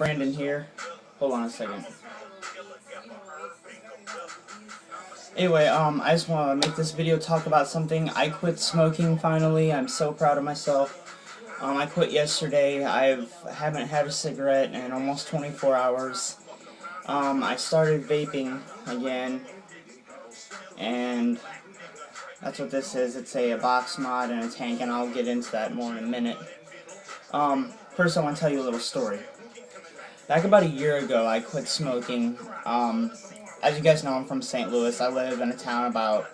Brandon here. Hold on a second. Anyway, I just want to make this video talk about something. I quit smoking finally. I'm so proud of myself. I quit yesterday. I haven't had a cigarette in almost 24 hours. I started vaping again, and that's what this is. It's a box mod and a tank, and I'll get into that more in a minute. First I want to tell you a little story. Back about a year ago, I quit smoking. As you guys know, I'm from St. Louis. I live in a town probably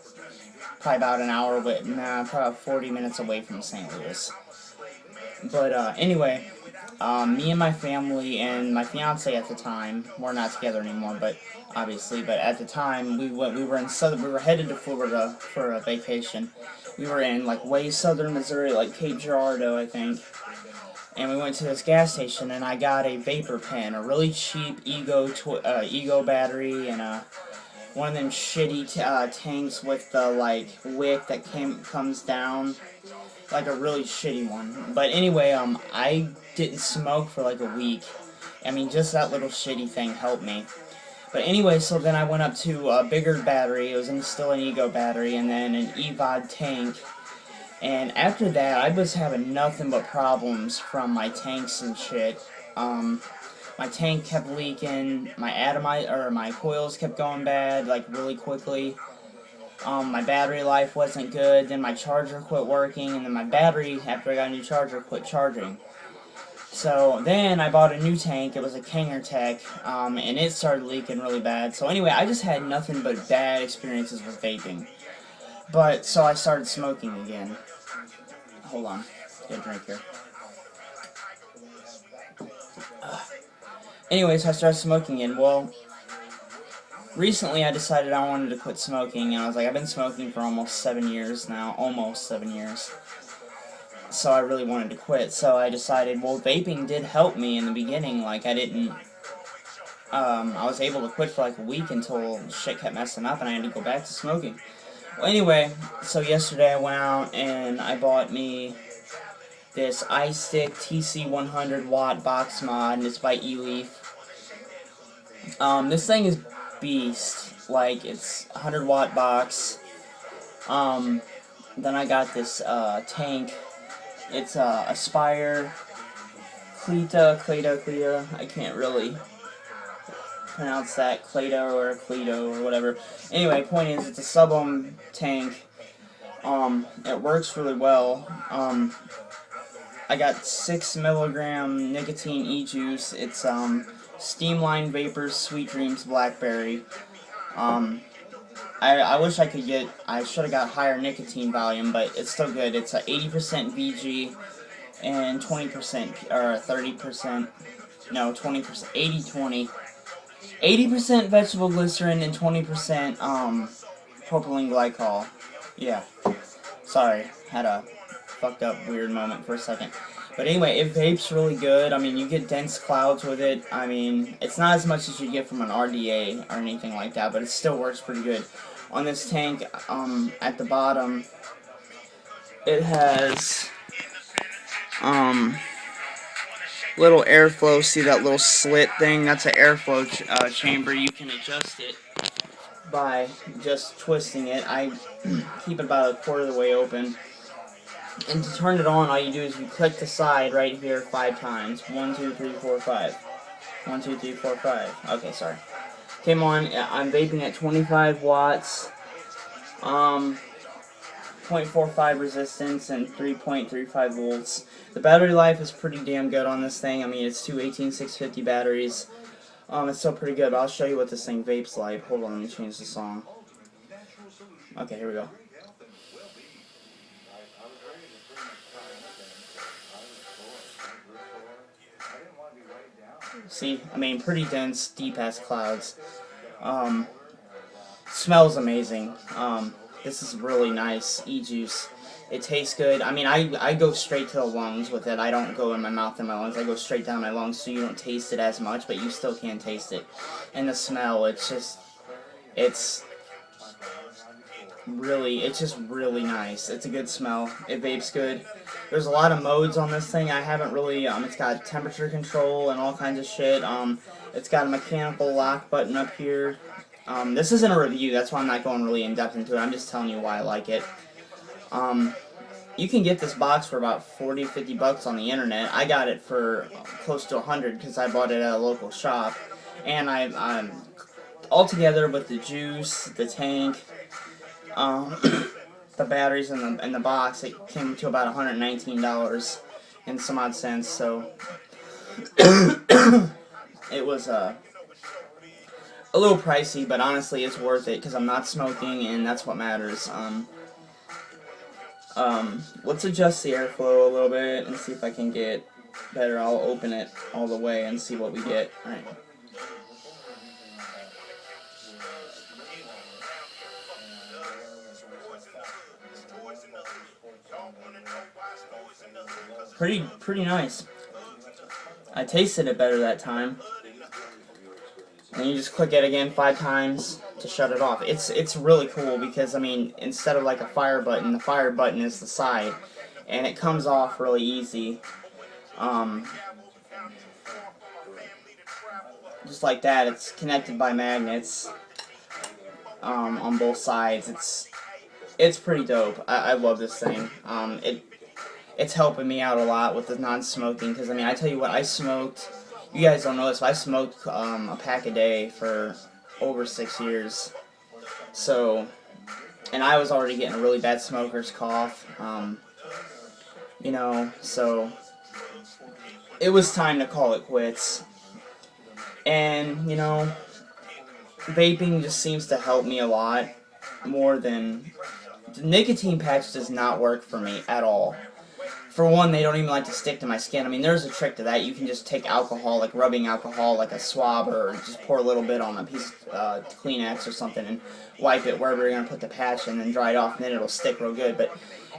about an hour away, probably about 40 minutes away from St. Louis. But anyway, me and my family and my fiance at the time, we're not together anymore, but obviously, but at the time we were headed to Florida for a vacation. We were in like way southern Missouri, like Cape Girardeau, I think. And we went to this gas station, and I got a vapor pen, a really cheap Ego battery, and one of them shitty tanks with the like wick that comes down, like a really shitty one. But anyway, I didn't smoke for like a week. I mean, just that little shitty thing helped me. But anyway, so then I went up to a bigger battery. It was still an Ego battery, and then an EVOD tank. And after that, I was having nothing but problems from my tanks and shit. My tank kept leaking, my coils kept going bad, like, really quickly. My battery life wasn't good, then my charger quit working, and then my battery, after I got a new charger, quit charging. So then I bought a new tank. It was a Kanger Tech, and it started leaking really bad. So anyway, I just had nothing but bad experiences with vaping. But, so I started smoking again. Hold on, get a drink here. Anyways, I started smoking again. Well, recently I decided I wanted to quit smoking, and I was like, I've been smoking for almost 7 years now, almost 7 years. So I really wanted to quit, so I decided, well, vaping did help me in the beginning. Like, I was able to quit for like a week until shit kept messing up and I had to go back to smoking. Well, anyway, so yesterday I went out and I bought me this iStick TC 100 watt box mod, and it's by eLeaf. This thing is beast. Like, it's a 100 watt box. Then I got this tank. It's Aspire Cleta. I can't really pronounce that, Cleto or whatever. Anyway, point is, it's a sub-ohm tank. It works really well. I got 6 milligram nicotine e-juice. It's Steamline Vapors Sweet Dreams Blackberry. I wish I could I should have got higher nicotine volume, but it's still good. It's a 80% VG and 20% or 30%, no, 20%, 80-20. 80% vegetable glycerin and 20% propylene glycol. Yeah. Sorry, had a fucked up weird moment for a second. But anyway, it vapes really good. I mean, you get dense clouds with it. I mean, it's not as much as you get from an RDA or anything like that, but it still works pretty good. On this tank, at the bottom, it has little airflow. See that little slit thing? That's an airflow chamber. You can adjust it by just twisting it. I keep it about a quarter of the way open. And to turn it on, all you do is you click the side right here 5 times. 1, 2, 3, 4, 5. 1, 2, 3, 4, 5. Okay, sorry. Came on. I'm vaping at 25 watts. 0.45 resistance and 3.35 volts. The battery life is pretty damn good on this thing. I mean, it's two 18650 batteries. It's still pretty good, but I'll show you what this thing vapes like. Hold on, let me change the song. Okay, here we go. See, I mean, pretty dense, deep-ass clouds. Smells amazing. This is really nice e-juice. It tastes good. I mean, I go straight to the lungs with it. I don't go in my mouth and my lungs. I go straight down my lungs, so you don't taste it as much, but you still can taste it. And the smell, it's really, it's just really nice. It's a good smell. It vapes good. There's a lot of modes on this thing. I haven't really, it's got temperature control and all kinds of shit. It's got a mechanical lock button up here. This isn't a review, that's why I'm not going really in depth into it. I'm just telling you why I like it. You can get this box for about 40, 50 bucks on the internet. I got it for close to 100 because I bought it at a local shop. And I'm all together with the juice, the tank, the batteries in the box, it came to about $119 and some odd cents. So it was a little pricey, but honestly it's worth it because I'm not smoking and that's what matters. Let's adjust the airflow a little bit and see if I can get better. I'll open it all the way and see what we get. All right. Pretty nice. I tasted it better that time. And you just click it again 5 times to shut it off. It's really cool because, I mean, instead of like a fire button, the fire button is the side, and it comes off really easy. Just like that. It's connected by magnets on both sides. It's pretty dope. I love this thing. It's helping me out a lot with the non-smoking because, I mean, I tell you what, I smoked. You guys don't know this, but I smoked a pack a day for over 6 years. So, and I was already getting a really bad smoker's cough. You know, so it was time to call it quits. And, you know, vaping just seems to help me a lot more than... The nicotine patch does not work for me at all. For one, they don't even like to stick to my skin. I mean, there's a trick to that. You can just take alcohol, like rubbing alcohol, like a swab, or just pour a little bit on a piece of Kleenex or something and wipe it wherever you're going to put the patch and then dry it off, and then it'll stick real good. But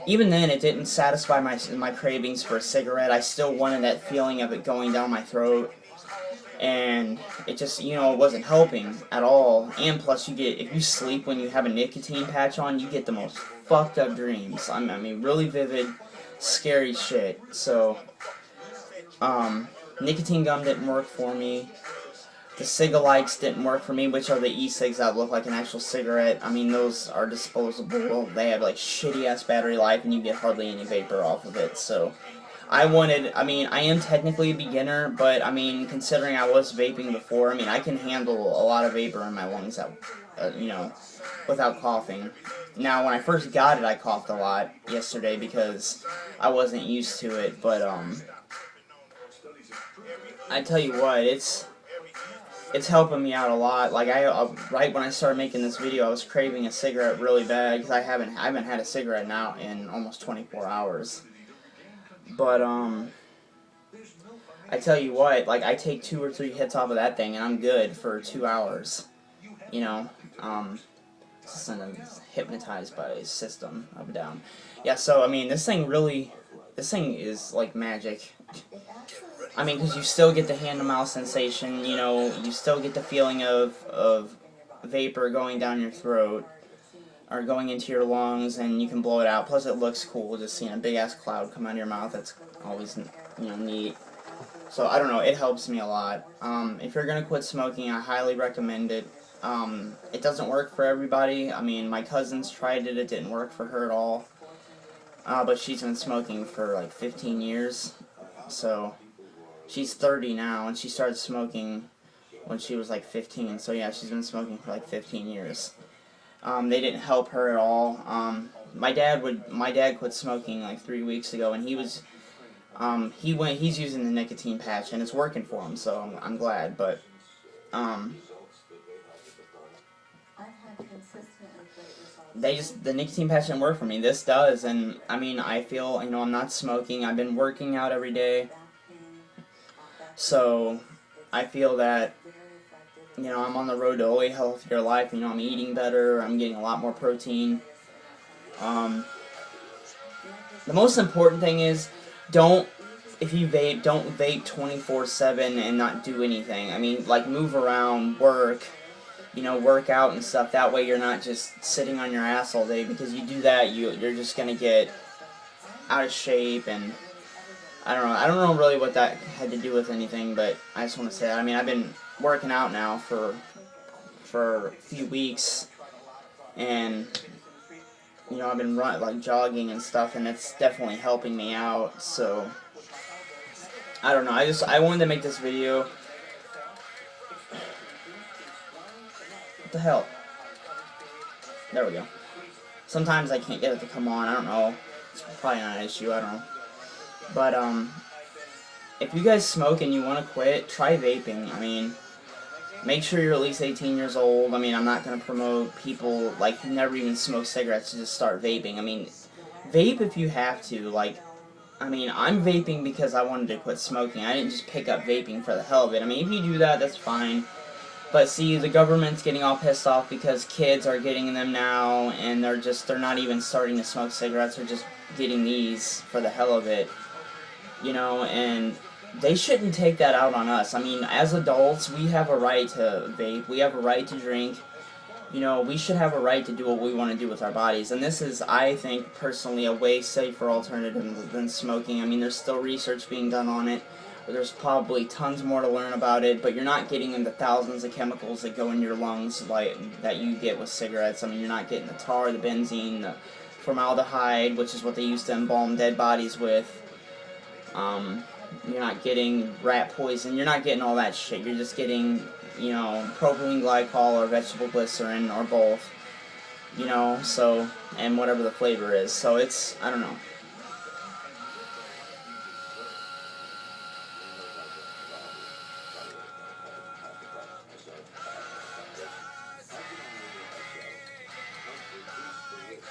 even then, it didn't satisfy my cravings for a cigarette. I still wanted that feeling of it going down my throat. And it just, you know, it wasn't helping at all. And plus, if you sleep when you have a nicotine patch on, you get the most fucked up dreams. I mean, really vivid, scary shit. So, nicotine gum didn't work for me. The Cig-a-likes didn't work for me, which are the e-cigs that look like an actual cigarette. I mean, those are disposable. They have, like, shitty-ass battery life, and you get hardly any vapor off of it. So, I am technically a beginner, but, I mean, considering I was vaping before, I mean, I can handle a lot of vapor in my lungs, that, you know, without coughing. Now, when I first got it, I coughed a lot yesterday because I wasn't used to it, but, I tell you what, it's helping me out a lot. Like, right when I started making this video, I was craving a cigarette really bad, because I haven't had a cigarette now in almost 24 hours. But, I tell you what, like, I take 2 or 3 hits off of that thing, and I'm good for 2 hours. You know, just hypnotized by a system up and down. Yeah, so, I mean, this thing is like magic. I mean, because you still get the hand-to-mouth sensation, you know, you still get the feeling of vapor going down your throat, or going into your lungs, and you can blow it out. Plus, it looks cool, just seeing a big-ass cloud come out of your mouth. That's always, you know, neat. So, I don't know, it helps me a lot. If you're going to quit smoking, I highly recommend it. It doesn't work for everybody. I mean, my cousin's tried it, it didn't work for her at all. But she's been smoking for, like, 15 years. So, she's 30 now, and she started smoking when she was, like, 15. So, yeah, she's been smoking for, like, 15 years. They didn't help her at all. My dad quit smoking like 3 weeks ago, and he's using the nicotine patch, and it's working for him, so I'm glad, but, the nicotine patch didn't work for me. This does, and, I mean, I feel, you know, I'm not smoking. I've been working out every day, so I feel that, you know, I'm on the road to a healthier life. You know, I'm eating better. I'm getting a lot more protein. The most important thing is, if you vape, don't vape 24/7 and not do anything. I mean, like, move around, work, you know, work out and stuff. That way you're not just sitting on your ass all day, because you do that, you're just gonna get out of shape. And I don't know really what that had to do with anything, but I just want to say that. I mean, I've been working out now for a few weeks, and you know, I've been like jogging and stuff, and it's definitely helping me out. So I don't know. I wanted to make this video. What the hell? There we go. Sometimes I can't get it to come on. I don't know. It's probably not an issue. I don't know. But if you guys smoke and you want to quit, try vaping. I mean, make sure you're at least 18 years old. I mean, I'm not going to promote people, like, who never even smoked cigarettes to just start vaping. I mean, vape if you have to. Like, I mean, I'm vaping because I wanted to quit smoking. I didn't just pick up vaping for the hell of it. I mean, if you do that, that's fine. But see, the government's getting all pissed off because kids are getting them now, and they're not even starting to smoke cigarettes. They're just getting these for the hell of it. You know, and they shouldn't take that out on us. I mean, as adults, we have a right to vape. We have a right to drink. You know, we should have a right to do what we want to do with our bodies. And this is, I think, personally, a way safer alternative than smoking. I mean, there's still research being done on it. There's probably tons more to learn about it, but you're not getting into thousands of chemicals that go in your lungs like that you get with cigarettes. I mean, you're not getting the tar, the benzene, the formaldehyde, which is what they used to embalm dead bodies with. You're not getting rat poison. You're not getting all that shit. You're just getting, you know, propylene glycol or vegetable glycerin or both. You know, so, and whatever the flavor is. So it's, I don't know.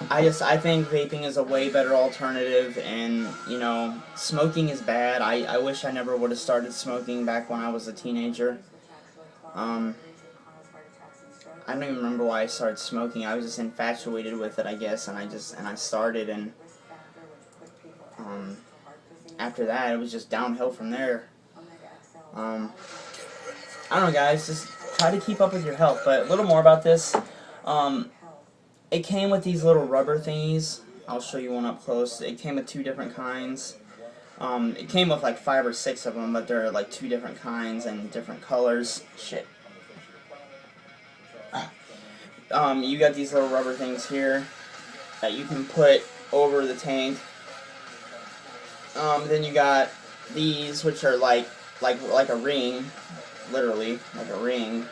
I think vaping is a way better alternative, and, you know, smoking is bad. I wish I never would have started smoking back when I was a teenager. I don't even remember why I started smoking. I was just infatuated with it, I guess, and I started, and, after that, it was just downhill from there. I don't know, guys, just try to keep up with your health. But a little more about this. It came with these little rubber thingies. I'll show you one up close. It came with two different kinds. It came with like 5 or 6 of them, but they're like 2 different kinds and different colors. Shit. You got these little rubber things here that you can put over the tank. Then you got these, which are like a ring, literally like a ring.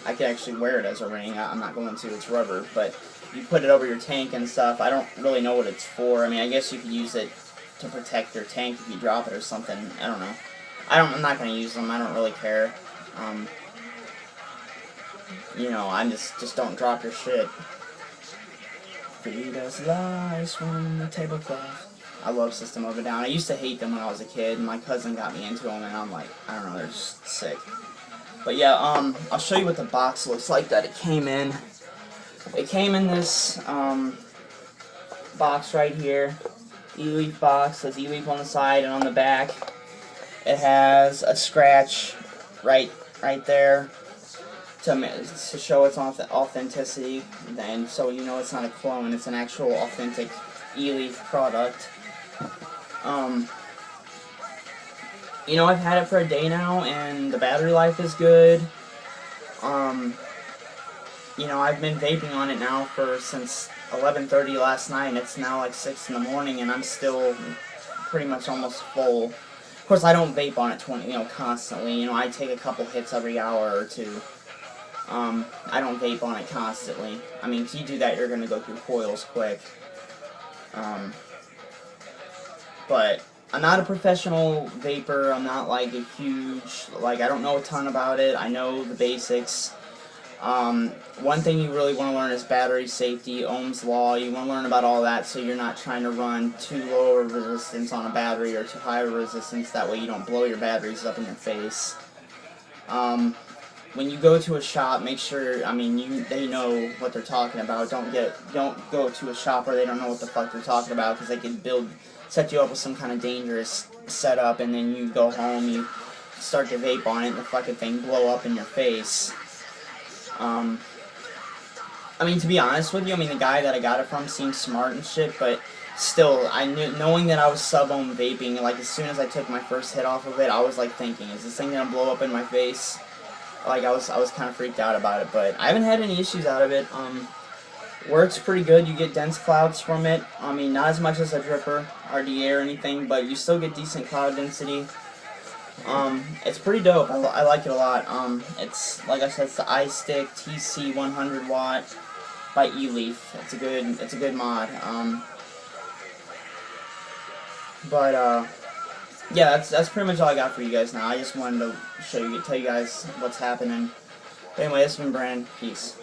I could actually wear it as a ring. I'm not going to. It's rubber, but you put it over your tank and stuff. I don't really know what it's for. I mean, I guess you could use it to protect your tank if you drop it or something. I don't know. I'm not going to use them. I don't really care. You know, I just don't drop your shit. Feed us lies from the tablecloth. I love System of a Down. I used to hate them when I was a kid. My cousin got me into them, and I'm like, I don't know, they're just sick. But yeah, I'll show you what the box looks like that it came in. It came in this box right here, e-leaf box. Says e-leaf on the side, and on the back it has a scratch right there to show its authenticity, and so you know it's not a clone. It's an actual authentic e-leaf product. You know, I've had it for a day now, and the battery life is good. You know, I've been vaping on it now since 11:30 last night, and it's now like 6 in the morning, and I'm still pretty much almost full. Of course, I don't vape on it constantly. You know, I take a couple hits every hour or two. I don't vape on it constantly. I mean, if you do that, you're gonna go through coils quick. But I'm not a professional vapor. I'm not like a huge, I don't know a ton about it. I know the basics. One thing you really want to learn is battery safety, Ohm's law. You want to learn about all that so you're not trying to run too low a resistance on a battery or too high a resistance. That way you don't blow your batteries up in your face. When you go to a shop, make sure, I mean, they know what they're talking about. Don't go to a shop where they don't know what the fuck they're talking about, because they can set you up with some kind of dangerous setup, and then you go home, you start to vape on it, and the fucking thing blow up in your face. I mean, to be honest with you, I mean, the guy that I got it from seemed smart and shit, but still, I knew, knowing that I was sub-ohm vaping, like, as soon as I took my first hit off of it, I was, like, thinking, is this thing gonna blow up in my face? Like, I was kind of freaked out about it, but I haven't had any issues out of it. Works pretty good. You get dense clouds from it. I mean, not as much as a dripper, RDA or anything, but you still get decent cloud density. It's pretty dope. I like it a lot. It's, like I said, it's the iStick TC 100 watt by eLeaf. It's a good mod. Yeah, that's pretty much all I got for you guys now. I just wanted to tell you guys what's happening. But anyway, this has been Brandon. Peace.